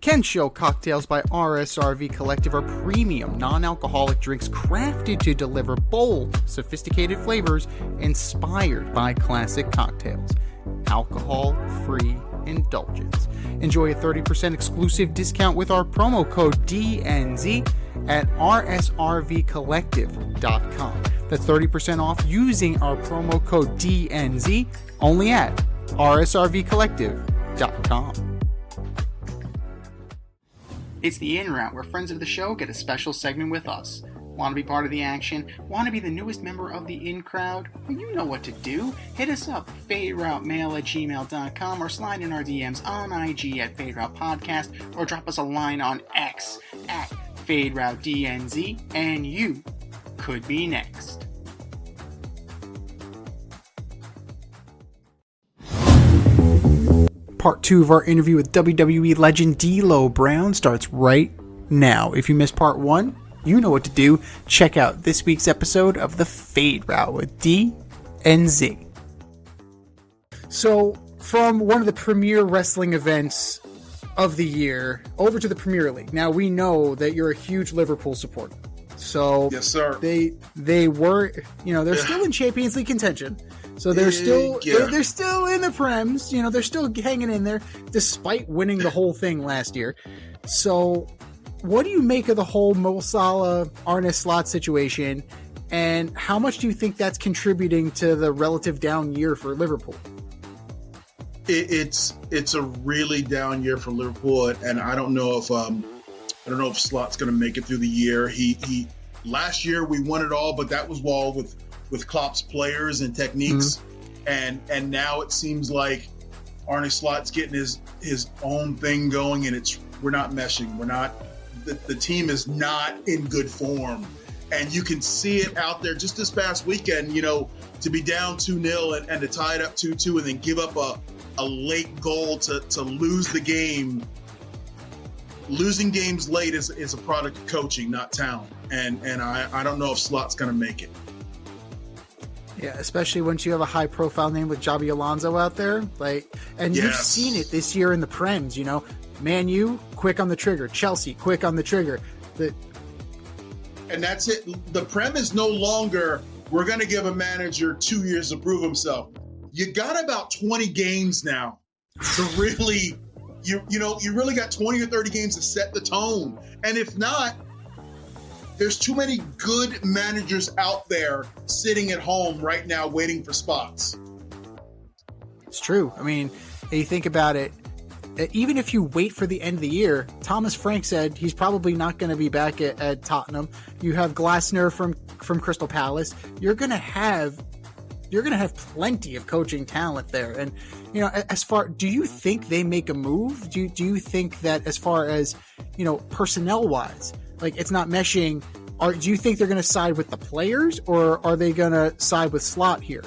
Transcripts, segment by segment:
Kensho Cocktails by RSRV Collective are premium, non-alcoholic drinks crafted to deliver bold, sophisticated flavors inspired by classic cocktails. Alcohol-free indulgence. Enjoy a 30% exclusive discount with our promo code DNZ at rsrvcollective.com. That's 30% off using our promo code DNZ only at rsrvcollective.com. It's the In Route, where friends of the show get a special segment with us. Want to be part of the action? Want to be the newest member of the In Crowd? Well, you know what to do. Hit us up, faderoutemail@gmail.com, or slide in our DMs on IG at Fade Route Podcast, or drop us a line on X at FadeRouteDNZ, and you could be next. Part 2 of our interview with WWE legend D'Lo Brown starts right now. If you missed part 1, you know what to do. Check out this week's episode of the Fade Route with D and Z. So, from one of the premier wrestling events of the year over to the Premier League. Now, we know that you're a huge Liverpool supporter. So, yes, sir. They were, they're still in Champions League contention. So they're still they're still in the Prems, they're still hanging in there despite winning the whole thing last year. So what do you make of the whole Mo Salah, Arne Slot situation, and how much do you think that's contributing to the relative down year for Liverpool? It's a really down year for Liverpool, and I don't know if Slot's going to make it through the year. He last year we won it all, but that was all with Klopp's players and techniques, and now it seems like Arne Slot's getting his own thing going, and we're not meshing. The team is not in good form, and you can see it out there. Just this past weekend, to be down 2-0 and to tie it up 2-2 and then give up a late goal to lose the game. Losing games late is a product of coaching, not talent, and I don't know if Slot's going to make it. Yeah, especially once you have a high-profile name with Xabi Alonso out there, and You've seen it this year in the Prems. Man U, quick on the trigger. Chelsea, quick on the trigger. And that's it. The Prem is no longer, we're going to give a manager 2 years to prove himself. You got about 20 games now to really, you really got 20 or 30 games to set the tone. And if not, there's too many good managers out there sitting at home right now waiting for spots. It's true. I mean, you think about it, even if you wait for the end of the year, Thomas Frank said he's probably not going to be back at Tottenham. You have Glasner from Crystal Palace. You're going to have plenty of coaching talent there. And, do you think they make a move? Do you think that as far as, personnel wise, it's not meshing? Do you think they're going to side with the players, or are they going to side with Slot here?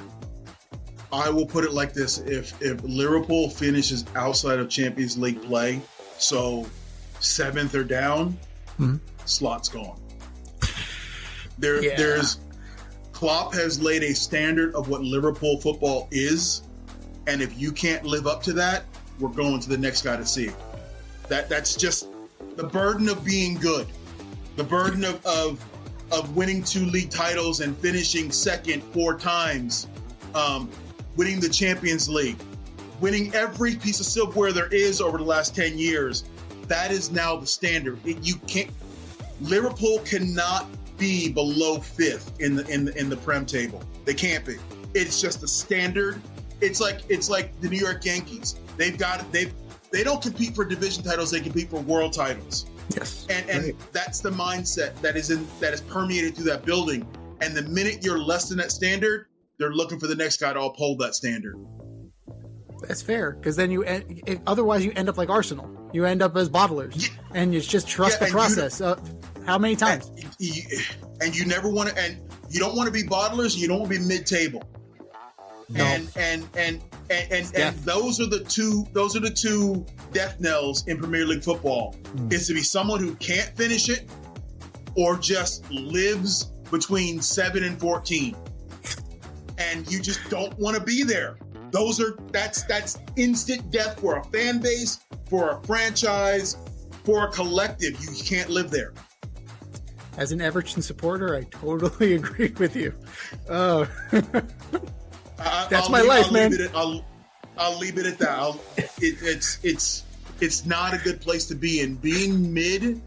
I will put it like this. If Liverpool finishes outside of Champions League play, so 7th or down, Slot's gone. There's Klopp has laid a standard of what Liverpool football is, and if you can't live up to that, we're going to the next guy to see it. That's just the burden of being good. The burden of winning 2 league titles and finishing second 4 times, winning the Champions League, winning every piece of silverware there is over the last 10 years. That is now the standard. Liverpool cannot be below 5th in the Prem table. They can't be. It's just the standard. It's like the New York Yankees. They don't compete for division titles. They compete for world titles. Yes. And right. That's the mindset that is permeated through that building. And the minute you're less than that standard, they're looking for the next guy to uphold that standard. That's fair, because then otherwise you end up like Arsenal. You end up as bottlers, and you just trust the process. How many times? And you never want to, and you don't want to be bottlers. You don't want to be mid-table. No. And those are the two death knells in Premier League football. Is to be someone who can't finish it, or just lives between 7 and 14. And you just don't want to be there. That's instant death for a fan base, for a franchise, for a collective, you can't live there. As an Everton supporter, I totally agree with you. Oh, that's my life, man. I'll leave it at that. It's not a good place to be in. Being mid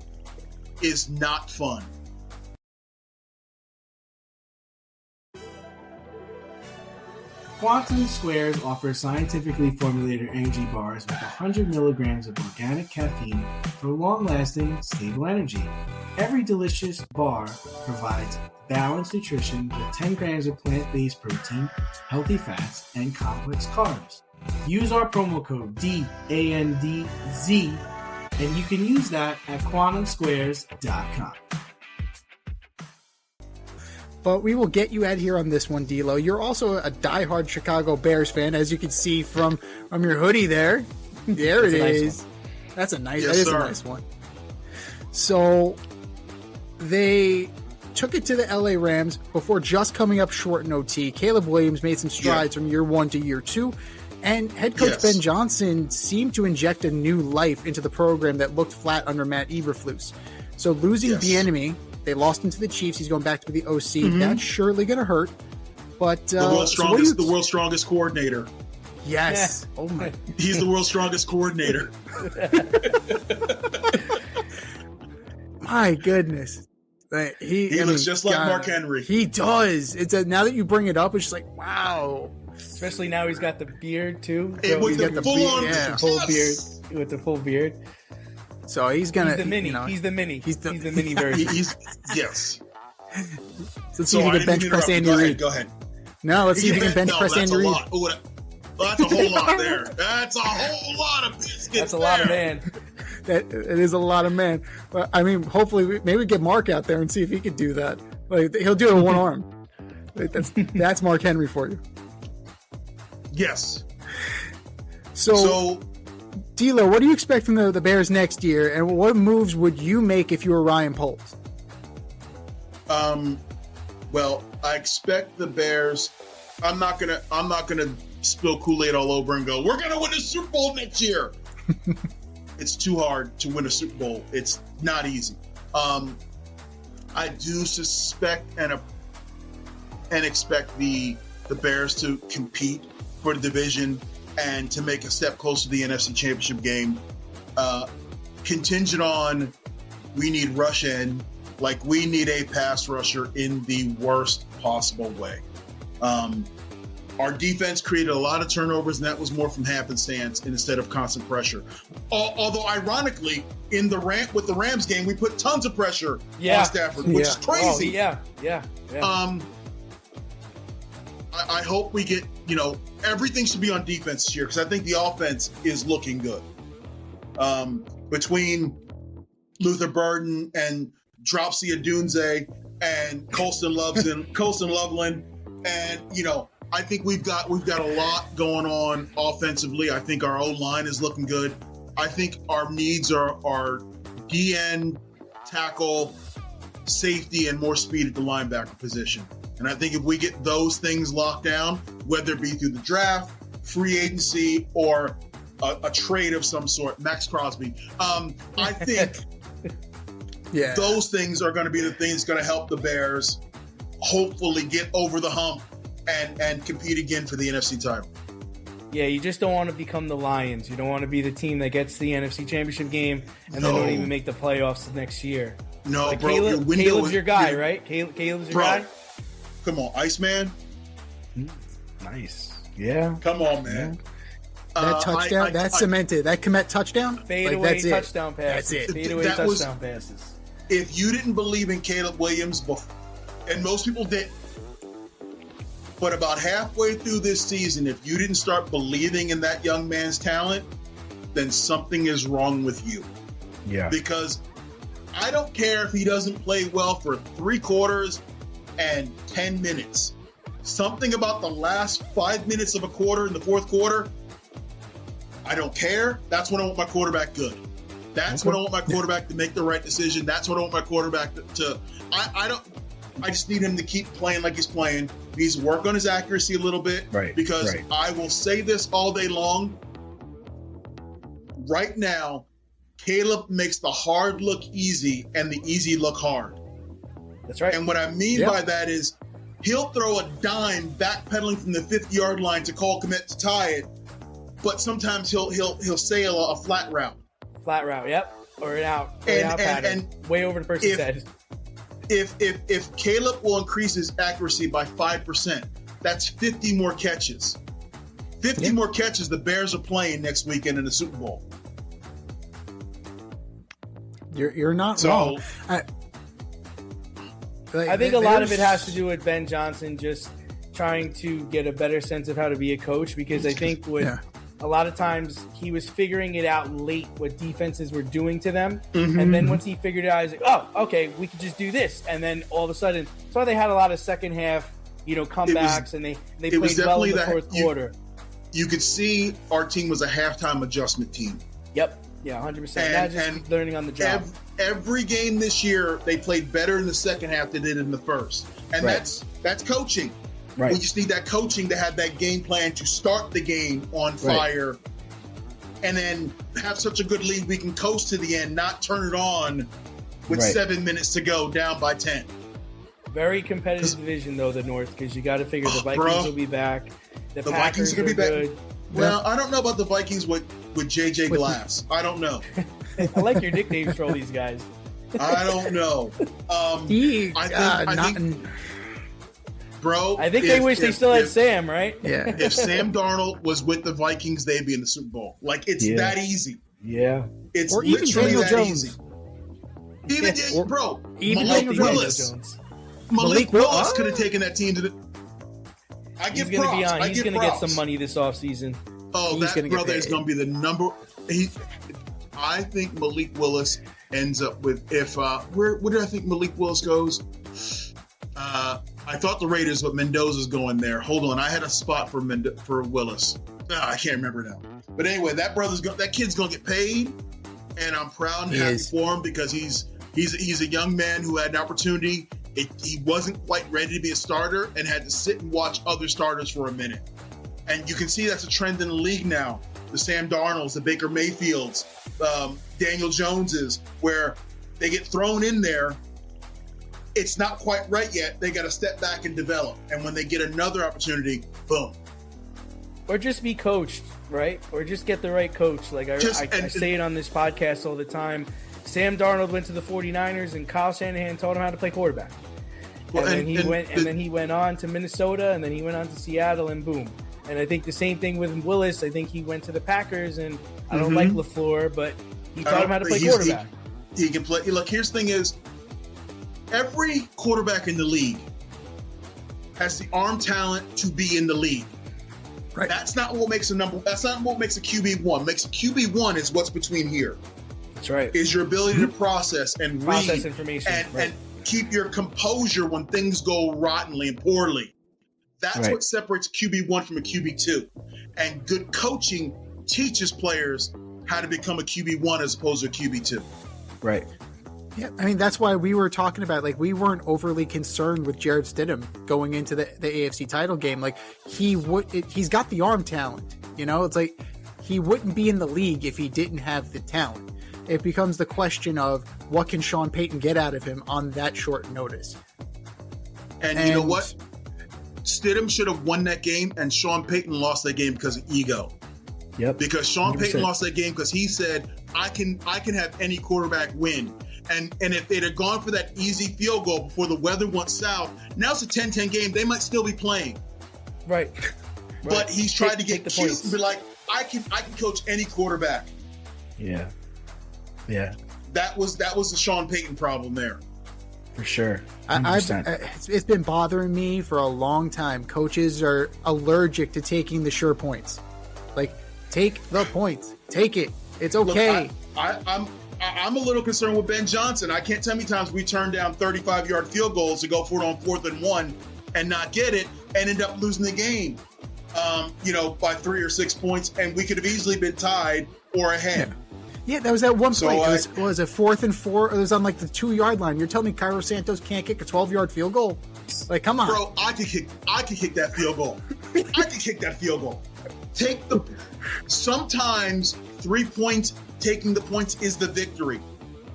is not fun. Quantum Squares offers scientifically formulated energy bars with 100 milligrams of organic caffeine for long-lasting, stable energy. Every delicious bar provides balanced nutrition with 10 grams of plant-based protein, healthy fats, and complex carbs. Use our promo code DANDZ, and you can use that at quantumsquares.com. But we will get you out here on this one, D'Lo. You're also a diehard Chicago Bears fan, as you can see from your hoodie there. There it is. That's a nice. That is a nice one. So they took it to the LA Rams before just coming up short in OT. Caleb Williams made some strides from year 1 to year 2. And head coach Ben Johnson seemed to inject a new life into the program that looked flat under Matt Eberflus. So losing Bieniemy, they lost him to the Chiefs. He's going back to be the OC. Mm-hmm. That's surely going to hurt. But the world's strongest coordinator. Yes. Yeah. Oh my. He's the world's strongest coordinator. My goodness. He looks just like Mark Henry. He does. Now that you bring it up, it's just like, wow. Especially now he's got the beard too. With the full beard. So he's gonna. He's the mini. He's the mini. He's the mini version. Yes. Let's see if he can bench press Andy Reid. Go ahead. No, let's see if he can bench press Andy Reid. That's a whole lot there. That's a whole lot of biscuits. That's a lot of man. It is a lot of man. But I mean, hopefully, maybe get Mark out there and see if he could do that. Like he'll do it with one arm. That's Mark Henry for you. Yes. So D'Lo, what do you expect from the Bears next year, and what moves would you make if you were Ryan Poles? Well, I expect the Bears. I'm not gonna spill Kool-Aid all over and go, we're gonna win a Super Bowl next year. It's too hard to win a Super Bowl. It's not easy. I do suspect and expect the Bears to compete for the division and to make a step closer to the NFC Championship game, contingent on we need rush in, like we need a pass rusher in the worst possible way. Our defense created a lot of turnovers, and that was more from happenstance instead of constant pressure. Although, ironically, with the Rams game, we put tons of pressure on Stafford, which is crazy. Oh, yeah. I hope we get, everything should be on defense this year because I think the offense is looking good. Between Luther Burden and Dropsy Adunze and Colston Loveland, and I think we've got a lot going on offensively. I think our O-line is looking good. I think our needs are DN, tackle, safety, and more speed at the linebacker position. And I think if we get those things locked down, whether it be through the draft, free agency, or a trade of some sort, Max Crosby, I think those things are going to be the things going to help the Bears hopefully get over the hump and compete again for the NFC title. Yeah, you just don't want to become the Lions. You don't want to be the team that gets the NFC Championship game and then don't even make the playoffs next year. No, like bro. Caleb's your guy, right? Caleb's your guy? Come on, Iceman. Nice. Yeah. Come on, man. That touchdown, that's cemented. That Komet touchdown? Fadeaway touchdown passes. That's it. Fadeaway touchdown passes. If you didn't believe in Caleb Williams, and most people did, but about halfway through this season, if you didn't start believing in that young man's talent, then something is wrong with you. Yeah. Because I don't care if he doesn't play well for 3 quarters and 10 minutes. Something about the last 5 minutes of a quarter in the fourth quarter, I don't care. That's when I want my quarterback good. That's when I want my quarterback to make the right decision. That's what I want my quarterback to I just need him to keep playing like he's playing. He needs to work on his accuracy a little bit. Right. Because I will say this all day long. Right now, Caleb makes the hard look easy and the easy look hard. That's right. And what I mean by that is he'll throw a dime backpedaling from the 50-yard line to call commit to tie it, but sometimes he'll sail a flat route. Flat route, yep. Or an out pattern. Way over the person's head. If Caleb will increase his accuracy by 5%, that's 50 more catches. 50 more catches the Bears are playing next weekend in the Super Bowl. You're not wrong. I think a lot of it has to do with Ben Johnson just trying to get a better sense of how to be a coach, because I think a lot of times he was figuring it out late what defenses were doing to them. Mm-hmm. And then once he figured it out, he's like, oh, okay, we could just do this. And then all of a sudden, that's why they had a lot of second half, comebacks, and they played well in the fourth quarter. You could see our team was a halftime adjustment team. Yep. Yeah, 100%. Not just learning on the job. Every game this year, they played better in the second half than they did in the first. And that's coaching. Right. We just need that coaching to have that game plan to start the game on fire and then have such a good lead we can coast to the end, not turn it on with 7 minutes to go down by 10. Very competitive division, though, the North, because you got to figure the Vikings will be back. The Vikings are going to be back. Good. Well, I don't know about the Vikings with JJ Glass. I don't know. I like your nicknames for all these guys. I don't know. I think they wish they still had Sam, right? Yeah. If Sam Darnold was with the Vikings, they'd be in the Super Bowl. Like, it's that easy. Yeah. It's or even Daniel Jones. Easy. Even Malik Willis. Malik Willis could have taken that team to the. He's going to get some money this offseason. Oh, that brother is going to be the number. I think Malik Willis ends up with where do I think Malik Willis goes? I thought the Raiders, but Mendoza's going there. Hold on, I had a spot for Willis. I can't remember now. But anyway, that kid's gonna get paid, and I'm proud and happy for him because he's a young man who had an opportunity. He wasn't quite ready to be a starter and had to sit and watch other starters for a minute. And you can see that's a trend in the league now. The Sam Darnolds, the Baker Mayfields, Daniel Joneses, where they get thrown in there. It's not quite right yet. They got to step back and develop. And when they get another opportunity, boom. Or just be coached, right? Or just get the right coach. Like I say it on this podcast all the time. Sam Darnold went to the 49ers and Kyle Shanahan taught him how to play quarterback. Well, and then he went on to Minnesota, and then he went on to Seattle, and boom. And I think the same thing with Willis. I think he went to the Packers, and I don't like LaFleur, but he taught him how to play quarterback. He can play. Look, here's the thing is, every quarterback in the league has the arm talent to be in the league. Right. That's not what makes That's not what makes a QB1. Makes a QB1 is what's between here. That's right. Is your ability to process and read information and keep your composure when things go rottenly and poorly. That's what separates a QB1 from a QB2. And good coaching teaches players how to become a QB1 as opposed to a QB2. Right. Yeah, I mean, that's why we were talking about, like, we weren't overly concerned with Jarrett Stidham going into the AFC title game. Like, he's got the arm talent, It's like he wouldn't be in the league if he didn't have the talent. It becomes the question of what can Sean Payton get out of him on that short notice. And you know what? Stidham should have won that game, and Sean Payton lost that game because of ego. Yep. Because Sean Payton lost that game because he said, I can have any quarterback win. And if they'd have gone for that easy field goal before the weather went south, now it's a 10-10 game, they might still be playing. Right. But he's tried to get cute and be like, I can coach any quarterback. Yeah. Yeah. That was the Sean Payton problem there. For sure. It's been bothering me for a long time. Coaches are allergic to taking the sure points. Like, take the points. Take it. It's okay. Look, I'm a little concerned with Ben Johnson. I can't tell how many times we turned down 35-yard field goals to go for it on 4th and 1 and not get it and end up losing the game, by 3 or 6 points, and we could have easily been tied or ahead. Yeah, that was that one play. It was a 4th and 4. It was on like the 2-yard line. You're telling me Cairo Santos can't kick a 12-yard field goal? Like, come on, bro. I could kick that field goal. I could kick that field goal. Sometimes 3 points taking the points is the victory.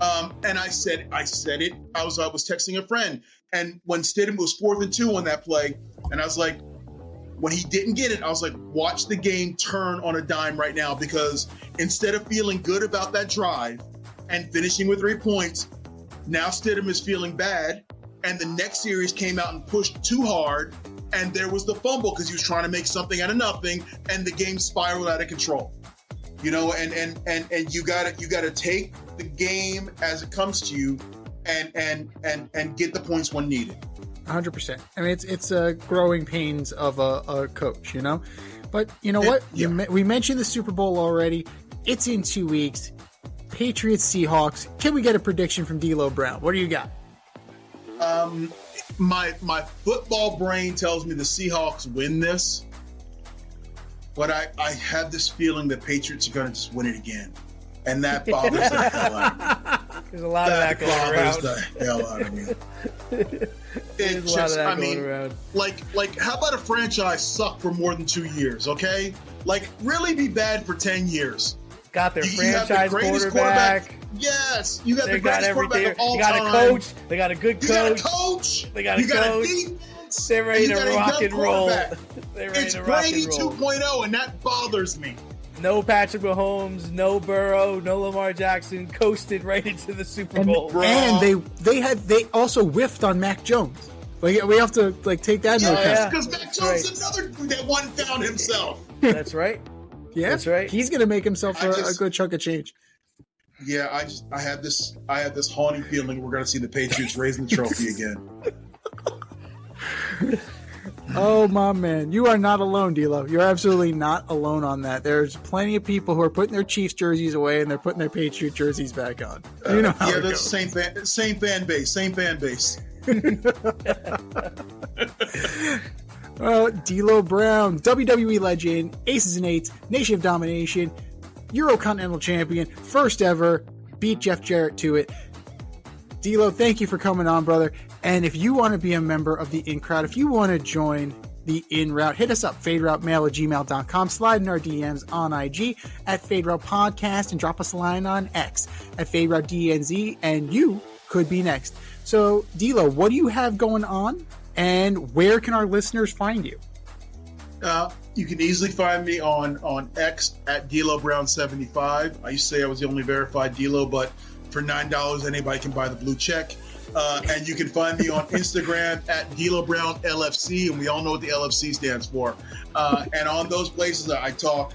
And I said it. I was texting a friend, and when Stidham was 4th and 2 on that play, and I was like, when he didn't get it, I was like, watch the game turn on a dime right now, because instead of feeling good about that drive and finishing with 3 points, now Stidham is feeling bad, and the next series came out and pushed too hard, and there was the fumble because he was trying to make something out of nothing, and the game spiraled out of control. You know, and you gotta take the game as it comes to you, and get the points when needed. 100%. I mean, it's growing pains of a coach, you know. But you know what? Yeah. We mentioned the Super Bowl already. It's in 2 weeks. Patriots, Seahawks. Can we get a prediction from D'Lo Brown? What do you got? My football brain tells me the Seahawks win this. But I have this feeling the Patriots are going to just win it again. And that bothers the hell out of me. There's a lot of that going around. That bothers the hell out of me. There's a lot of that going around. Like, how about a franchise suck for more than 2 years, okay? Like, really be bad for 10 years. Got their You franchise have the greatest quarterback. Yes, you got They the got greatest quarterback everything. of all You got time. a coach. They got a good You got a coach. coach. They got a you got coach. a defense. They're ready and you to got a rock young and roll. quarterback. They're ready It's to rock Brady and roll. 2.0, and that bothers me. No Patrick Mahomes, no Burrow, no Lamar Jackson, coasted right into the Super Bowl. And they also whiffed on Mac Jones. Like, we have to take that into account. Yes, because Mac Jones is another dude that one found himself. That's right. Yeah, that's right. He's going to make himself a good chunk of change. Yeah, I have this haunting feeling we're going to see the Patriots raising the trophy again. Oh, my man. You are not alone, D'Lo. You're absolutely not alone on that. There's plenty of people who are putting their Chiefs jerseys away and they're putting their Patriot jerseys back on. You know how it that's goes. the same fan base. Well, D'Lo Brown, WWE legend, Aces and Eights, Nation of Domination, Eurocontinental Champion, first ever, beat Jeff Jarrett to it. D'Lo, thank you for coming on, brother. And if you want to be a member of the In Crowd, if you want to join the In Route, hit us up, faderoutemail@gmail.com, slide in our DMs on IG at Faderoute Podcast, and drop us a line on X at FadeRouteDNZ, and you could be next. So, D'Lo, what do you have going on, and where can our listeners find you? You can easily find me on X at D'Lo Brown 75. I used to say I was the only verified D'Lo, but for $9, anybody can buy the blue check. And you can find me on Instagram at D'Lo Brown LFC, and we all know what the LFC stands for. And on those places, I talk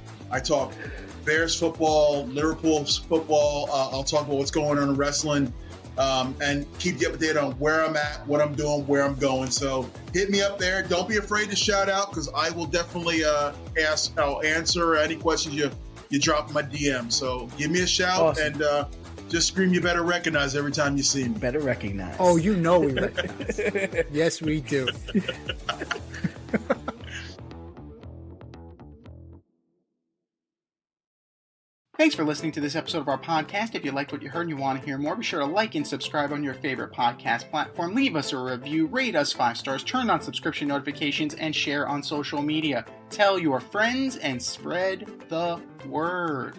Bears football, Liverpool football. I'll talk about what's going on in wrestling, and keep you updated on where I'm at, what I'm doing, where I'm going. So hit me up there. Don't be afraid to shout out, because I will definitely I'll answer any questions you drop in my DM. So give me a shout. Awesome. And just scream, you better recognize every time you see me. Better recognize. Oh, you know we recognize. Yes, we do. Thanks for listening to this episode of our podcast. If you liked what you heard and you want to hear more, be sure to like and subscribe on your favorite podcast platform. Leave us a review, rate us 5 stars, turn on subscription notifications, and share on social media. Tell your friends and spread the word.